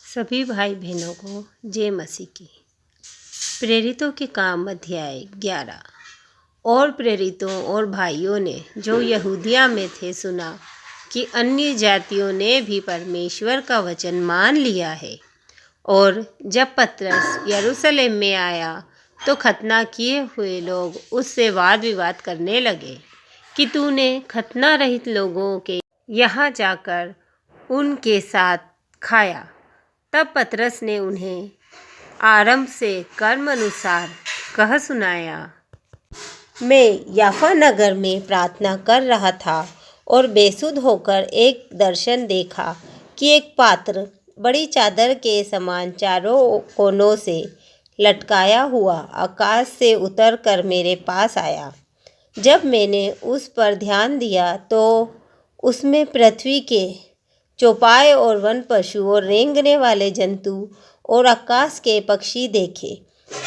सभी भाई बहनों को जय मसीह की। प्रेरितों के काम अध्याय 11। और प्रेरितों और भाइयों ने जो यहूदिया में थे सुना कि अन्य जातियों ने भी परमेश्वर का वचन मान लिया है। और जब पतरस यरूशलेम में आया तो खतना किए हुए लोग उससे वाद विवाद करने लगे कि तूने खतना रहित लोगों के यहाँ जाकर उनके साथ खाया। तब पतरस ने उन्हें आरंभ से कर्म अनुसार कह सुनाया। मैं याफा नगर में प्रार्थना कर रहा था और बेसुध होकर एक दर्शन देखा कि एक पात्र बड़ी चादर के समान चारों कोनों से लटकाया हुआ आकाश से उतर कर मेरे पास आया। जब मैंने उस पर ध्यान दिया तो उसमें पृथ्वी के चौपाए और वन पशु और रेंगने वाले जंतु और आकाश के पक्षी देखे।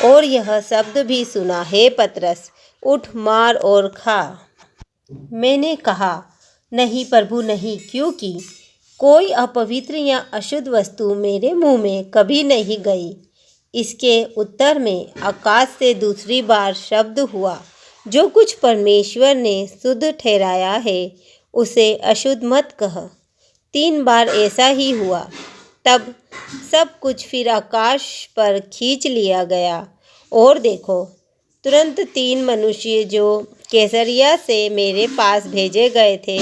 और यह शब्द भी सुना, हे पतरस, उठ, मार और खा। मैंने कहा, नहीं प्रभु, नहीं, क्योंकि कोई अपवित्र या अशुद्ध वस्तु मेरे मुंह में कभी नहीं गई। इसके उत्तर में आकाश से दूसरी बार शब्द हुआ, जो कुछ परमेश्वर ने शुद्ध ठहराया है उसे अशुद्ध मत कह। 3 बार ऐसा ही हुआ। तब सब कुछ फिर आकाश पर खींच लिया गया। और देखो, तुरंत 3 मनुष्य जो कैसरिया से मेरे पास भेजे गए थे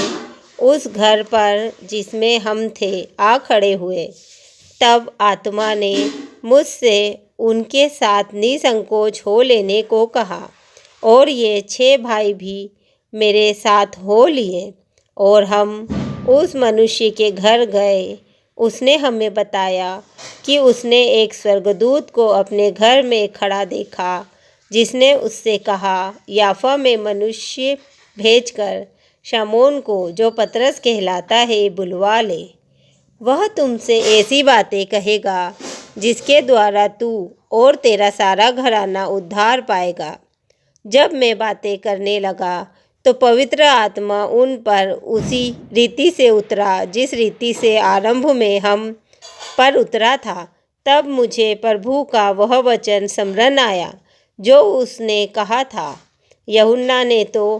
उस घर पर जिसमें हम थे आ खड़े हुए। तब आत्मा ने मुझसे उनके साथ निसंकोच हो लेने को कहा। और ये 6 भाई भी मेरे साथ हो लिए और हम उस मनुष्य के घर गए। उसने हमें बताया कि उसने एक स्वर्गदूत को अपने घर में खड़ा देखा, जिसने उससे कहा, याफा में मनुष्य भेजकर शमौन को, जो पतरस कहलाता है, बुलवा ले। वह तुमसे ऐसी बातें कहेगा जिसके द्वारा तू और तेरा सारा घराना उद्धार पाएगा। जब मैं बातें करने लगा तो पवित्र आत्मा उन पर उसी रीति से उतरा जिस रीति से आरंभ में हम पर उतरा था। तब मुझे प्रभु का वह वचन स्मरण आया जो उसने कहा था, यूहन्ना ने तो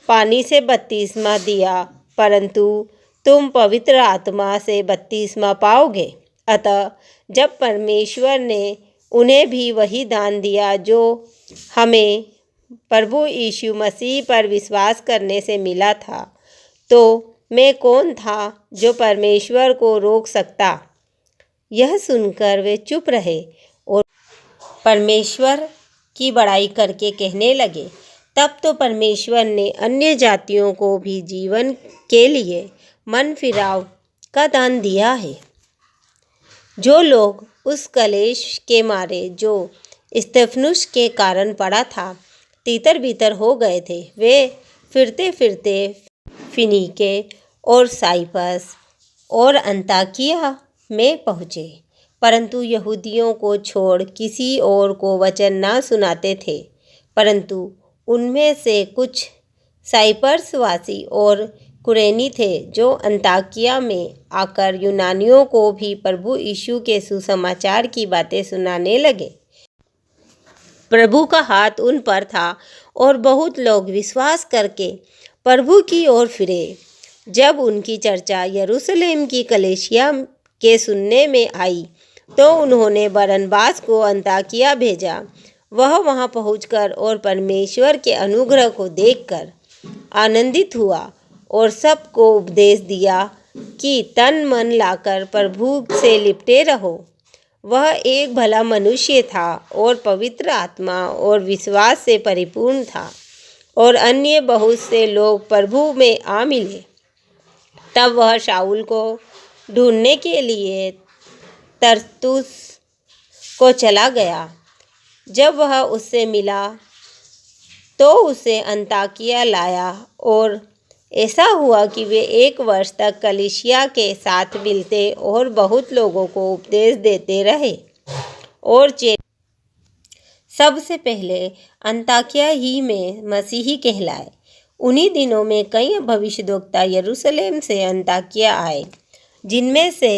पानी से बपतिस्मा दिया, परंतु तुम पवित्र आत्मा से बपतिस्मा पाओगे। अतः जब परमेश्वर ने उन्हें भी वही दान दिया जो हमें प्रभु यीशु मसीह पर विश्वास करने से मिला था, तो मैं कौन था जो परमेश्वर को रोक सकता। यह सुनकर वे चुप रहे और परमेश्वर की बड़ाई करके कहने लगे, तब तो परमेश्वर ने अन्य जातियों को भी जीवन के लिए मन फिराव का दान दिया है। जो लोग उस कलेश के मारे जो स्तेफनुस के कारण पड़ा था तीतर बीतर हो गए थे, वे फिरते फिरते फिनीके और साइप्रस और अन्ताकिया में पहुँचे, परंतु यहूदियों को छोड़ किसी और को वचन ना सुनाते थे। परंतु उनमें से कुछ साइप्रसवासी और कुरेनी थे जो अन्ताकिया में आकर यूनानियों को भी प्रभु यीशु के सुसमाचार की बातें सुनाने लगे। प्रभु का हाथ उन पर था और बहुत लोग विश्वास करके प्रभु की ओर फिरे। जब उनकी चर्चा यरूशलेम की कलीसिया के सुनने में आई तो उन्होंने बरनबास को अन्ताकिया भेजा। वह वहां पहुंचकर और परमेश्वर के अनुग्रह को देखकर आनंदित हुआ और सबको उपदेश दिया कि तन मन लाकर प्रभु से लिपटे रहो। वह एक भला मनुष्य था और पवित्र आत्मा और विश्वास से परिपूर्ण था, और अन्य बहुत से लोग प्रभु में आ मिले। तब वह शाऊल को ढूंढने के लिए तरसुस को चला गया। जब वह उससे मिला तो उसे अन्ताकिया लाया, और ऐसा हुआ कि वे 1 वर्ष तक कलीसिया के साथ मिलते और बहुत लोगों को उपदेश देते रहे। और सबसे पहले अन्ताकिया ही में मसीही कहलाए। उन्हीं दिनों में कई भविष्यद्वक्ता यरूशलेम से अन्ताकिया आए, जिनमें से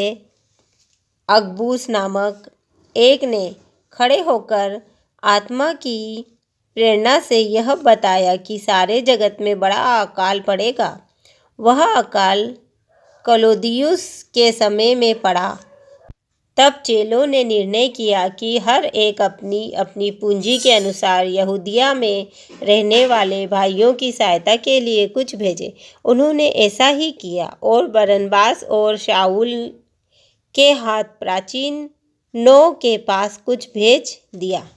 अगबूस नामक एक ने खड़े होकर आत्मा की प्रेरणा से यह बताया कि सारे जगत में बड़ा अकाल पड़ेगा। वह अकाल क्लौदियुस के समय में पड़ा। तब चेलों ने निर्णय किया कि हर एक अपनी अपनी पूंजी के अनुसार यहूदिया में रहने वाले भाइयों की सहायता के लिए कुछ भेजे। उन्होंने ऐसा ही किया और बरनबास और शाऊल के हाथ प्राचीनों के पास कुछ भेज दिया।